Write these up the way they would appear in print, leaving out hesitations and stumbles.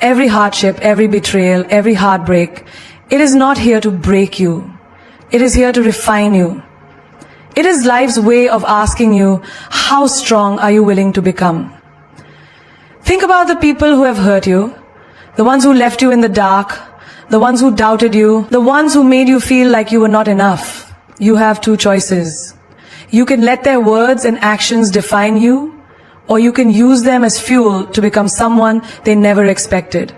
every hardship, every betrayal, every heartbreak, it is not here to break you. It is here to refine you. It is life's way of asking you, how strong are you willing to become? Think about the people who have hurt you, the ones who left you in the dark, the ones who doubted you, the ones who made you feel like you were not enough. You have two choices. You can let their words and actions define you, or you can use them as fuel to become someone they never expected.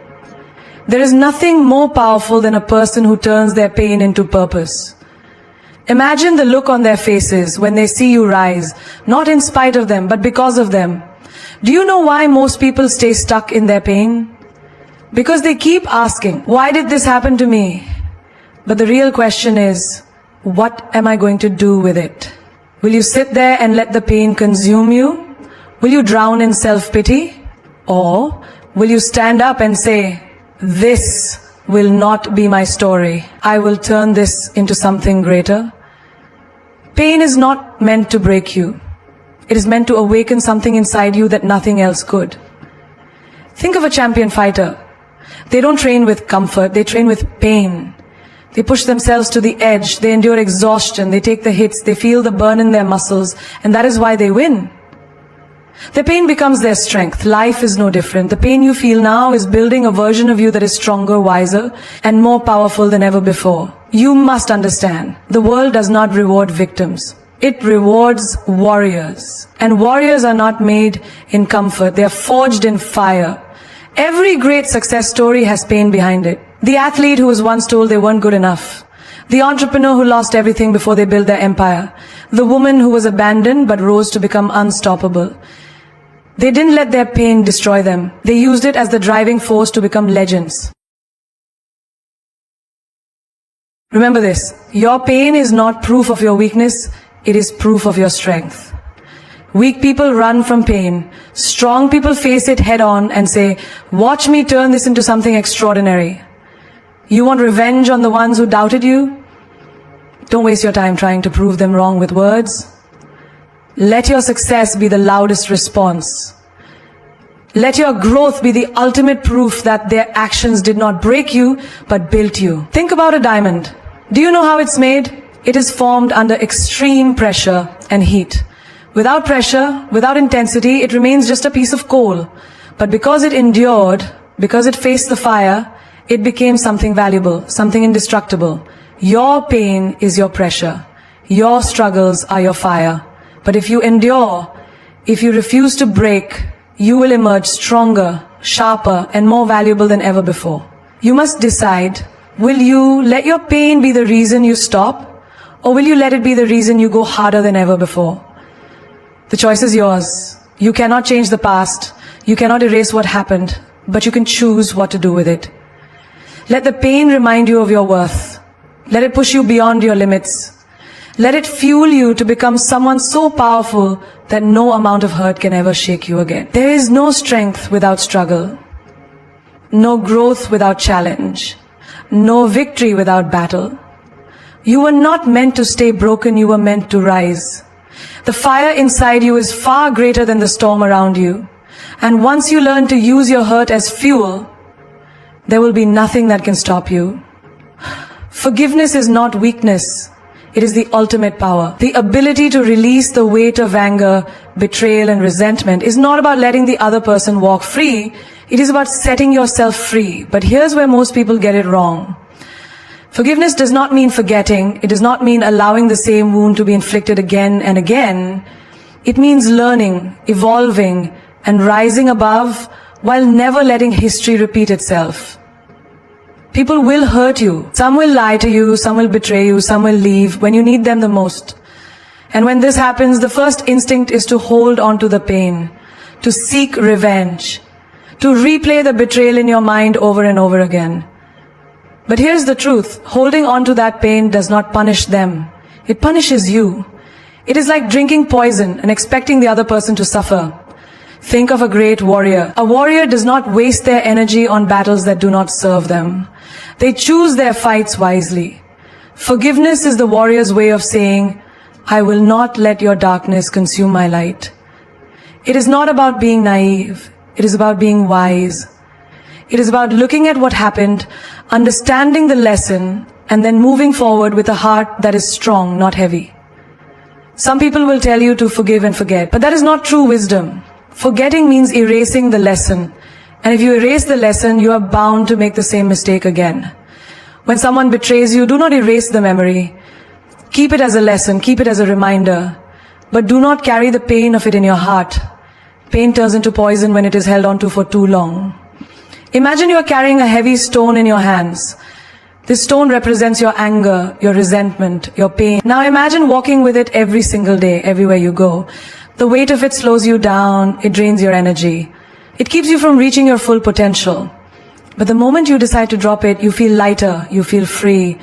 There is nothing more powerful than a person who turns their pain into purpose. Imagine the look on their faces when they see you rise, not in spite of them, but because of them. Do you know why most people stay stuck in their pain? Because they keep asking, why did this happen to me? But the real question is, what am I going to do with it? Will you sit there and let the pain consume you? Will you drown in self-pity? Or will you stand up and say, this will not be my story. I will turn this into something greater. Pain is not meant to break you. It is meant to awaken something inside you that nothing else could. Think of a champion fighter. They don't train with comfort, they train with pain. They push themselves to the edge, they endure exhaustion, they take the hits, they feel the burn in their muscles, and that is why they win. Their pain becomes their strength. Life is no different. The pain you feel now is building a version of you that is stronger, wiser, and more powerful than ever before. You must understand, the world does not reward victims. It rewards warriors. And warriors are not made in comfort. They are forged in fire. Every great success story has pain behind it. The athlete who was once told they weren't good enough. The entrepreneur who lost everything before they built their empire. The woman who was abandoned but rose to become unstoppable. They didn't let their pain destroy them. They used it as the driving force to become legends. Remember this, your pain is not proof of your weakness, it is proof of your strength. Weak people run from pain. Strong people face it head on and say, watch me turn this into something extraordinary. You want revenge on the ones who doubted you? Don't waste your time trying to prove them wrong with words. Let your success be the loudest response. Let your growth be the ultimate proof that their actions did not break you, but built you. Think about a diamond. Do you know how it's made? It is formed under extreme pressure and heat. Without pressure, without intensity, it remains just a piece of coal. But because it endured, because it faced the fire, it became something valuable, something indestructible. Your pain is your pressure. Your struggles are your fire. But if you endure, if you refuse to break, you will emerge stronger, sharper, and more valuable than ever before. You must decide, will you let your pain be the reason you stop, or will you let it be the reason you go harder than ever before? The choice is yours. You cannot change the past. You cannot erase what happened, but you can choose what to do with it. Let the pain remind you of your worth. Let it push you beyond your limits. Let it fuel you to become someone so powerful that no amount of hurt can ever shake you again. There is no strength without struggle, no growth without challenge, no victory without battle. You were not meant to stay broken, you were meant to rise. The fire inside you is far greater than the storm around you. And once you learn to use your hurt as fuel, there will be nothing that can stop you. Forgiveness is not weakness. It is the ultimate power. The ability to release the weight of anger, betrayal, and resentment is not about letting the other person walk free. It is about setting yourself free. But here's where most people get it wrong. Forgiveness does not mean forgetting. It does not mean allowing the same wound to be inflicted again and again. It means learning, evolving, and rising above while never letting history repeat itself. People will hurt you. Some will lie to you, some will betray you, some will leave when you need them the most. And when this happens, the first instinct is to hold on to the pain, to seek revenge, to replay the betrayal in your mind over and over again. But here's the truth. Holding on to that pain does not punish them. It punishes you. It is like drinking poison and expecting the other person to suffer. Think of a great warrior. A warrior does not waste their energy on battles that do not serve them. They choose their fights wisely. Forgiveness is the warrior's way of saying, I will not let your darkness consume my light. It is not about being naive. It is about being wise. It is about looking at what happened, understanding the lesson, and then moving forward with a heart that is strong, not heavy. Some people will tell you to forgive and forget, but that is not true wisdom. Forgetting means erasing the lesson. And if you erase the lesson, you are bound to make the same mistake again. When someone betrays you, do not erase the memory. Keep it as a lesson, keep it as a reminder. But do not carry the pain of it in your heart. Pain turns into poison when it is held onto for too long. Imagine you are carrying a heavy stone in your hands. This stone represents your anger, your resentment, your pain. Now imagine walking with it every single day, everywhere you go. The weight of it slows you down, it drains your energy. It keeps you from reaching your full potential. But the moment you decide to drop it, you feel lighter, you feel free.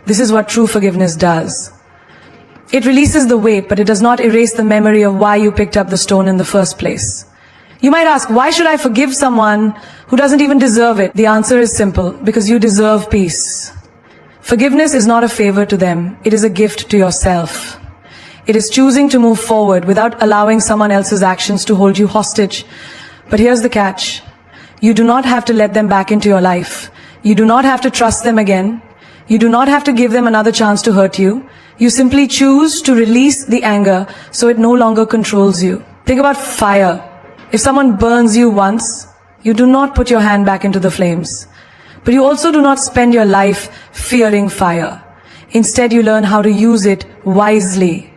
This is what true forgiveness does. It releases the weight, but it does not erase the memory of why you picked up the stone in the first place. You might ask, why should I forgive someone who doesn't even deserve it? The answer is simple, because you deserve peace. Forgiveness is not a favor to them, it is a gift to yourself. It is choosing to move forward without allowing someone else's actions to hold you hostage. But here's the catch. You do not have to let them back into your life. You do not have to trust them again. You do not have to give them another chance to hurt you. You simply choose to release the anger so it no longer controls you. Think about fire. If someone burns you once, you do not put your hand back into the flames. But you also do not spend your life fearing fire. Instead, you learn how to use it wisely.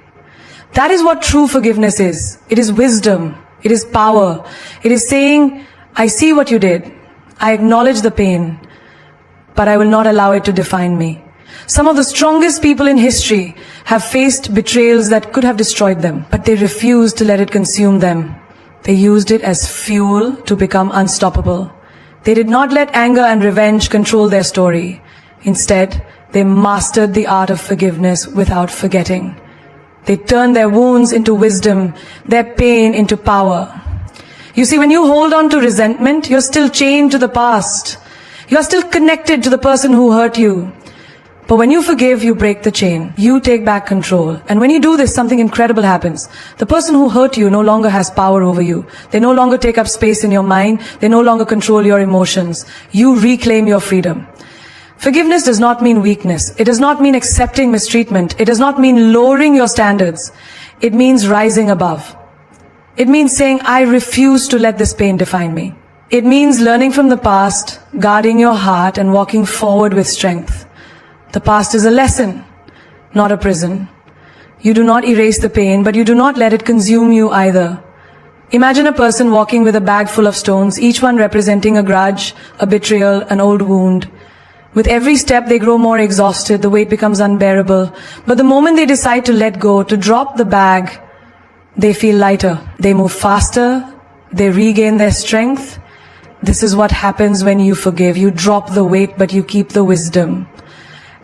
That is what true forgiveness is. It is wisdom. It is power. It is saying, I see what you did. I acknowledge the pain, but I will not allow it to define me. Some of the strongest people in history have faced betrayals that could have destroyed them, but they refused to let it consume them. They used it as fuel to become unstoppable. They did not let anger and revenge control their story. Instead, they mastered the art of forgiveness without forgetting. They turned their wounds into wisdom, their pain into power. You see, when you hold on to resentment, you're still chained to the past. You're still connected to the person who hurt you. But when you forgive, you break the chain. You take back control. And when you do this, something incredible happens. The person who hurt you no longer has power over you. They no longer take up space in your mind. They no longer control your emotions. You reclaim your freedom. Forgiveness does not mean weakness. It does not mean accepting mistreatment. It does not mean lowering your standards. It means rising above. It means saying, I refuse to let this pain define me. It means learning from the past, guarding your heart, and walking forward with strength. The past is a lesson, not a prison. You do not erase the pain, but you do not let it consume you either. Imagine a person walking with a bag full of stones, each one representing a grudge, a betrayal, an old wound. With every step, they grow more exhausted, the weight becomes unbearable. But the moment they decide to let go, to drop the bag, they feel lighter. They move faster, they regain their strength. This is what happens when you forgive. You drop the weight, but you keep the wisdom.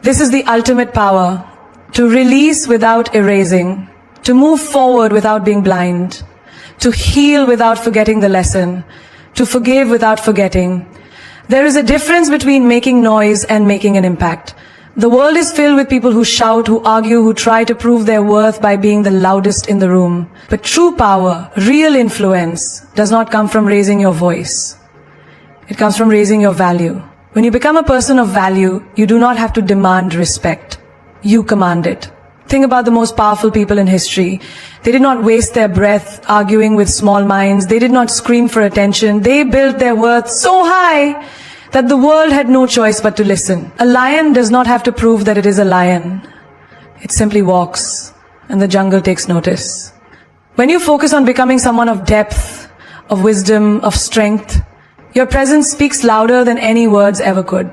This is the ultimate power, to release without erasing, to move forward without being blind, to heal without forgetting the lesson, to forgive without forgetting. There is a difference between making noise and making an impact. The world is filled with people who shout, who argue, who try to prove their worth by being the loudest in the room. But true power, real influence, does not come from raising your voice. It comes from raising your value. When you become a person of value, you do not have to demand respect. You command it. Think about the most powerful people in history. They did not waste their breath arguing with small minds. They did not scream for attention. They built their worth so high that the world had no choice but to listen. A lion does not have to prove that it is a lion. It simply walks, and the jungle takes notice. When you focus on becoming someone of depth, of wisdom, of strength, your presence speaks louder than any words ever could.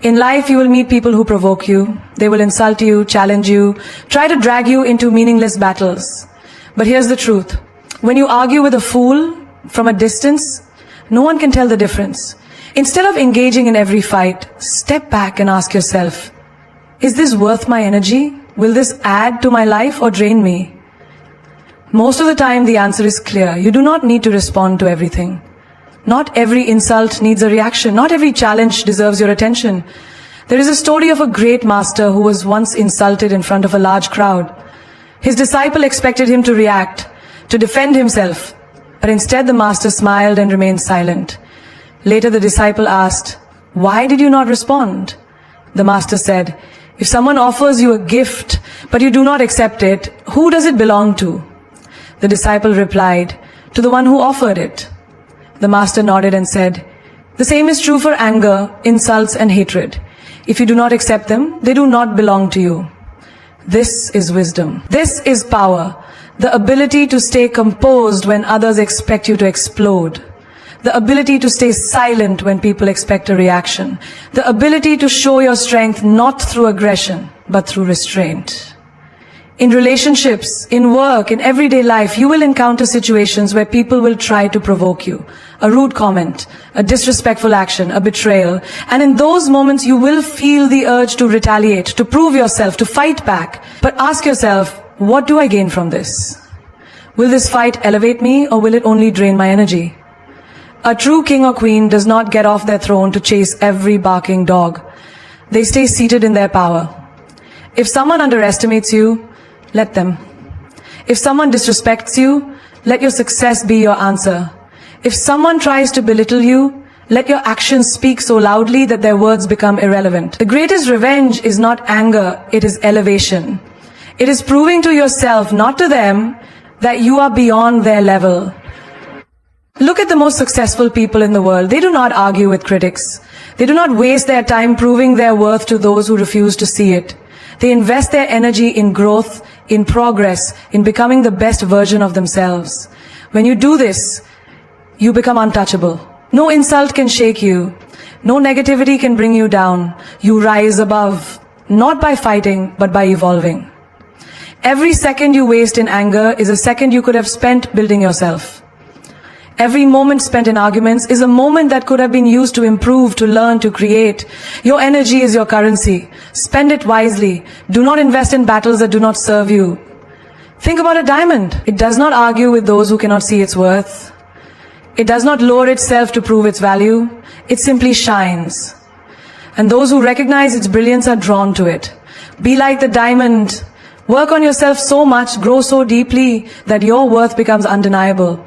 In life, you will meet people who provoke you. They will insult you, challenge you, try to drag you into meaningless battles. But here's the truth. When you argue with a fool from a distance, no one can tell the difference. Instead of engaging in every fight, step back and ask yourself, is this worth my energy? Will this add to my life or drain me? Most of the time, the answer is clear. You do not need to respond to everything. Not every insult needs a reaction. Not every challenge deserves your attention. There is a story of a great master who was once insulted in front of a large crowd. His disciple expected him to react, to defend himself. But instead the master smiled and remained silent. Later the disciple asked, "Why did you not respond?" The master said, "If someone offers you a gift, but you do not accept it, who does it belong to?" The disciple replied, "To the one who offered it." The master nodded and said, "The same is true for anger, insults, and hatred. If you do not accept them, they do not belong to you." This is wisdom. This is power. The ability to stay composed when others expect you to explode. The ability to stay silent when people expect a reaction. The ability to show your strength not through aggression, but through restraint. In relationships, in work, in everyday life, you will encounter situations where people will try to provoke you. A rude comment, a disrespectful action, a betrayal. And in those moments, you will feel the urge to retaliate, to prove yourself, to fight back. But ask yourself, what do I gain from this? Will this fight elevate me, or will it only drain my energy? A true king or queen does not get off their throne to chase every barking dog. They stay seated in their power. If someone underestimates you, let them. If someone disrespects you, let your success be your answer. If someone tries to belittle you, let your actions speak so loudly that their words become irrelevant. The greatest revenge is not anger, it is elevation. It is proving to yourself, not to them, that you are beyond their level. Look at the most successful people in the world. They do not argue with critics. They do not waste their time proving their worth to those who refuse to see it. They invest their energy in growth, in progress, in becoming the best version of themselves. When you do this, you become untouchable. No insult can shake you. No negativity can bring you down. You rise above, not by fighting, but by evolving. Every second you waste in anger is a second you could have spent building yourself. Every moment spent in arguments is a moment that could have been used to improve, to learn, to create. Your energy is your currency. Spend it wisely. Do not invest in battles that do not serve you. Think about a diamond. It does not argue with those who cannot see its worth. It does not lower itself to prove its value. It simply shines. And those who recognize its brilliance are drawn to it. Be like the diamond. Work on yourself so much, grow so deeply that your worth becomes undeniable.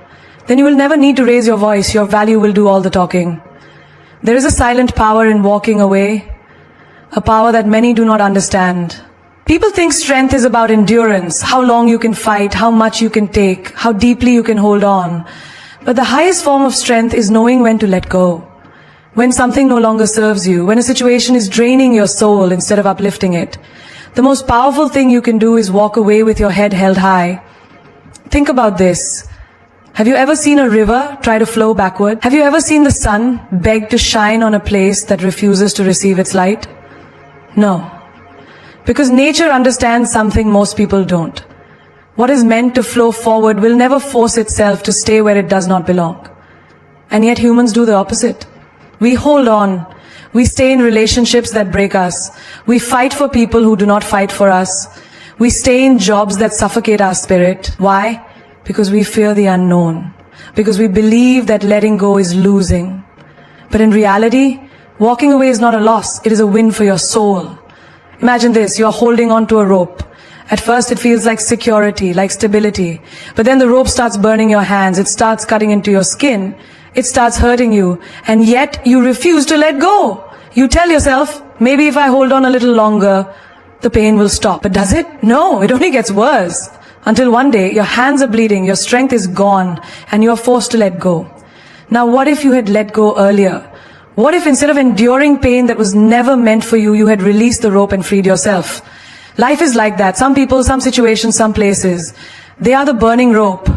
Then you will never need to raise your voice. Your value will do all the talking. There is a silent power in walking away, a power that many do not understand. People think strength is about endurance, how long you can fight, how much you can take, how deeply you can hold on. But the highest form of strength is knowing when to let go. When something no longer serves you, when a situation is draining your soul instead of uplifting it. The most powerful thing you can do is walk away with your head held high. Think about this. Have you ever seen a river try to flow backward? Have you ever seen the sun beg to shine on a place that refuses to receive its light? No. Because nature understands something most people don't. What is meant to flow forward will never force itself to stay where it does not belong. And yet humans do the opposite. We hold on. We stay in relationships that break us. We fight for people who do not fight for us. We stay in jobs that suffocate our spirit. Why? Because we fear the unknown. Because we believe that letting go is losing. But in reality, walking away is not a loss. It is a win for your soul. Imagine this, you're holding on to a rope. At first it feels like security, like stability. But then the rope starts burning your hands. It starts cutting into your skin. It starts hurting you. And yet you refuse to let go. You tell yourself, maybe if I hold on a little longer, the pain will stop. But does it? No, it only gets worse. Until one day, your hands are bleeding, your strength is gone, and you are forced to let go. Now, what if you had let go earlier? What if instead of enduring pain that was never meant for you, you had released the rope and freed yourself? Life is like that. Some people, some situations, some places, they are the burning rope.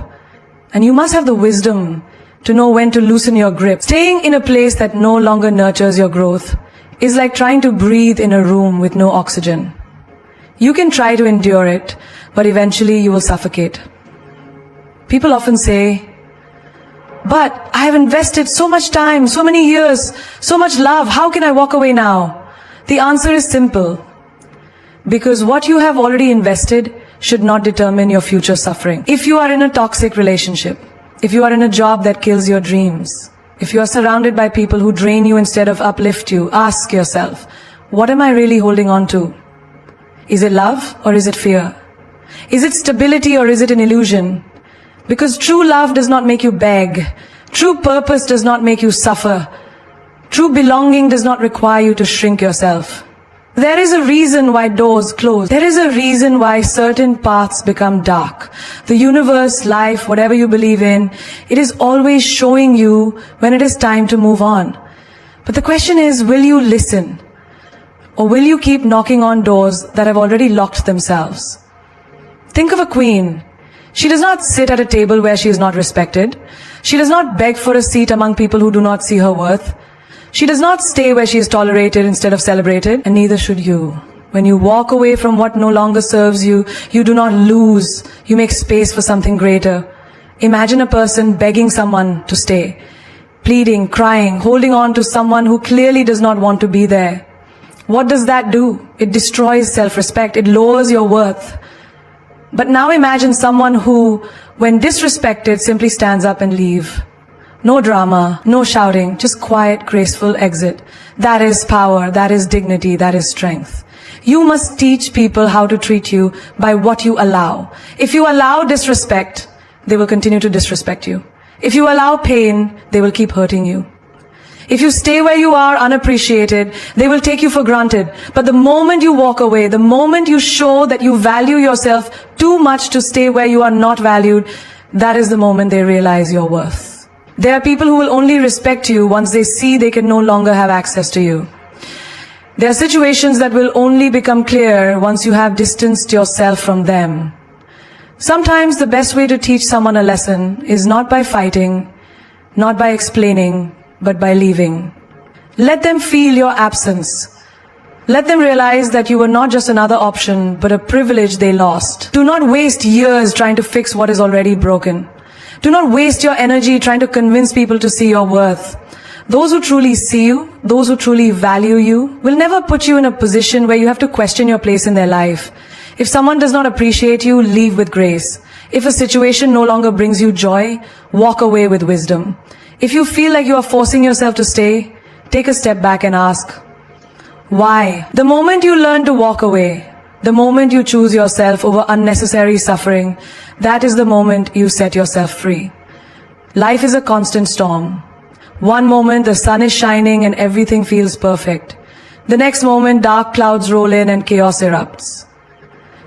And you must have the wisdom to know when to loosen your grip. Staying in a place that no longer nurtures your growth is like trying to breathe in a room with no oxygen. You can try to endure it, but eventually you will suffocate. People often say, but I have invested so much time, so many years, so much love, how can I walk away now? The answer is simple. Because what you have already invested should not determine your future suffering. If you are in a toxic relationship, if you are in a job that kills your dreams, if you are surrounded by people who drain you instead of uplift you, ask yourself, what am I really holding on to? Is it love or is it fear? Is it stability or is it an illusion? Because true love does not make you beg. True purpose does not make you suffer. True belonging does not require you to shrink yourself. There is a reason why doors close. There is a reason why certain paths become dark. The universe, life, whatever you believe in, it is always showing you when it is time to move on. But the question is, will you listen? Or will you keep knocking on doors that have already locked themselves? Think of a queen. She does not sit at a table where she is not respected. She does not beg for a seat among people who do not see her worth. She does not stay where she is tolerated instead of celebrated, and neither should you. When you walk away from what no longer serves you, you do not lose. You make space for something greater. Imagine a person begging someone to stay, pleading, crying, holding on to someone who clearly does not want to be there. What does that do? It destroys self-respect. It lowers your worth. But now imagine someone who, when disrespected, simply stands up and leaves. No drama, no shouting, just quiet, graceful exit. That is power, that is dignity, that is strength. You must teach people how to treat you by what you allow. If you allow disrespect, they will continue to disrespect you. If you allow pain, they will keep hurting you. If you stay where you are unappreciated, they will take you for granted. But the moment you walk away, the moment you show that you value yourself too much to stay where you are not valued, that is the moment they realize your worth. There are people who will only respect you once they see they can no longer have access to you. There are situations that will only become clear once you have distanced yourself from them. Sometimes the best way to teach someone a lesson is not by fighting, not by explaining, but by leaving. Let them feel your absence. Let them realize that you were not just another option, but a privilege they lost. Do not waste years trying to fix what is already broken. Do not waste your energy trying to convince people to see your worth. Those who truly see you, those who truly value you, will never put you in a position where you have to question your place in their life. If someone does not appreciate you, leave with grace. If a situation no longer brings you joy, walk away with wisdom. If you feel like you are forcing yourself to stay, take a step back and ask, why? The moment you learn to walk away, the moment you choose yourself over unnecessary suffering, that is the moment you set yourself free. Life is a constant storm. One moment the sun is shining and everything feels perfect. The next moment dark clouds roll in and chaos erupts.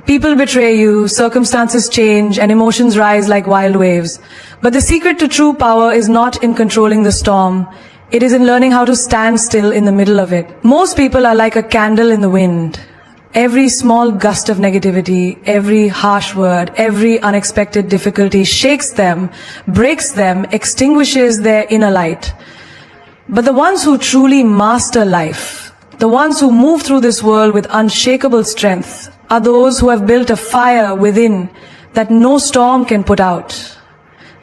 People betray you, circumstances change, and emotions rise like wild waves. But the secret to true power is not in controlling the storm. It is in learning how to stand still in the middle of it. Most people are like a candle in the wind. Every small gust of negativity, every harsh word, every unexpected difficulty shakes them, breaks them, extinguishes their inner light. But the ones who truly master life, the ones who move through this world with unshakable strength, are those who have built a fire within that no storm can put out.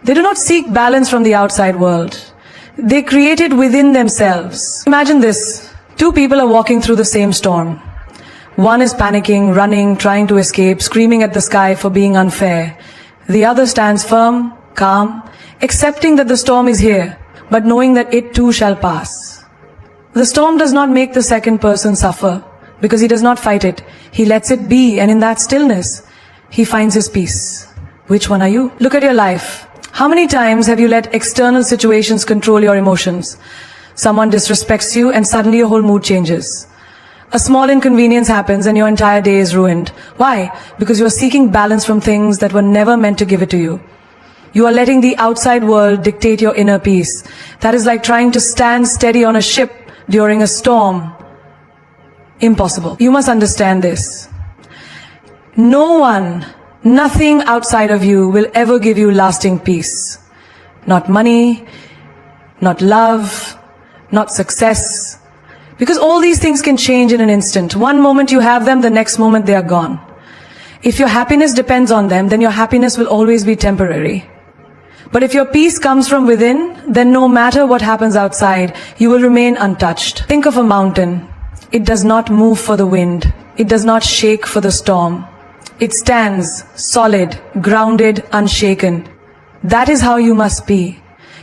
They do not seek balance from the outside world. They create it within themselves. Imagine this. Two people are walking through the same storm. One is panicking, running, trying to escape, screaming at the sky for being unfair. The other stands firm, calm, accepting that the storm is here, but knowing that it too shall pass. The storm does not make the second person suffer, because he does not fight it. He lets it be, and in that stillness, he finds his peace. Which one are you? Look at your life. How many times have you let external situations control your emotions? Someone disrespects you, and suddenly your whole mood changes. A small inconvenience happens and your entire day is ruined. Why? Because you are seeking balance from things that were never meant to give it to you. You are letting the outside world dictate your inner peace. That is like trying to stand steady on a ship during a storm. Impossible. You must understand this. No one, nothing outside of you will ever give you lasting peace. Not money, not love, not success. Because all these things can change in an instant. One moment you have them, the next moment they are gone. If your happiness depends on them, then your happiness will always be temporary. But if your peace comes from within, then no matter what happens outside, you will remain untouched. Think of a mountain. It does not move for the wind. It does not shake for the storm. It stands solid, grounded, unshaken. That is how you must be.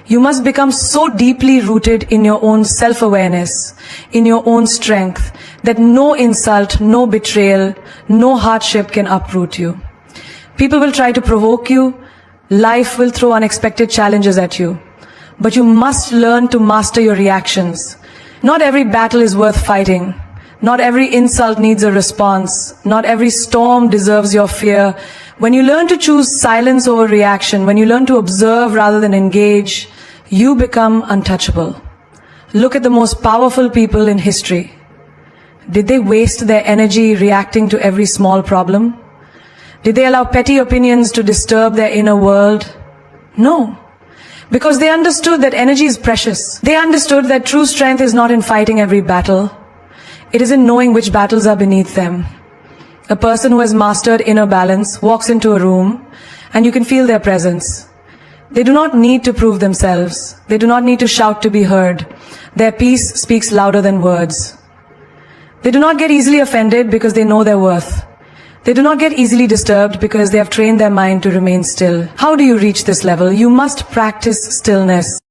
You must become so deeply rooted in your own self-awareness, in your own strength, that no insult, no betrayal, no hardship can uproot you. People will try to provoke you. Life will throw unexpected challenges at you. But you must learn to master your reactions. Not every battle is worth fighting. Not every insult needs a response. Not every storm deserves your fear. When you learn to choose silence over reaction, when you learn to observe rather than engage, you become untouchable. Look at the most powerful people in history. Did they waste their energy reacting to every small problem? Did they allow petty opinions to disturb their inner world? No. Because they understood that energy is precious. They understood that true strength is not in fighting every battle. It is in knowing which battles are beneath them. A person who has mastered inner balance walks into a room and you can feel their presence. They do not need to prove themselves. They do not need to shout to be heard. Their peace speaks louder than words. They do not get easily offended because they know their worth. They do not get easily disturbed because they have trained their mind to remain still. How do you reach this level? You must practice stillness.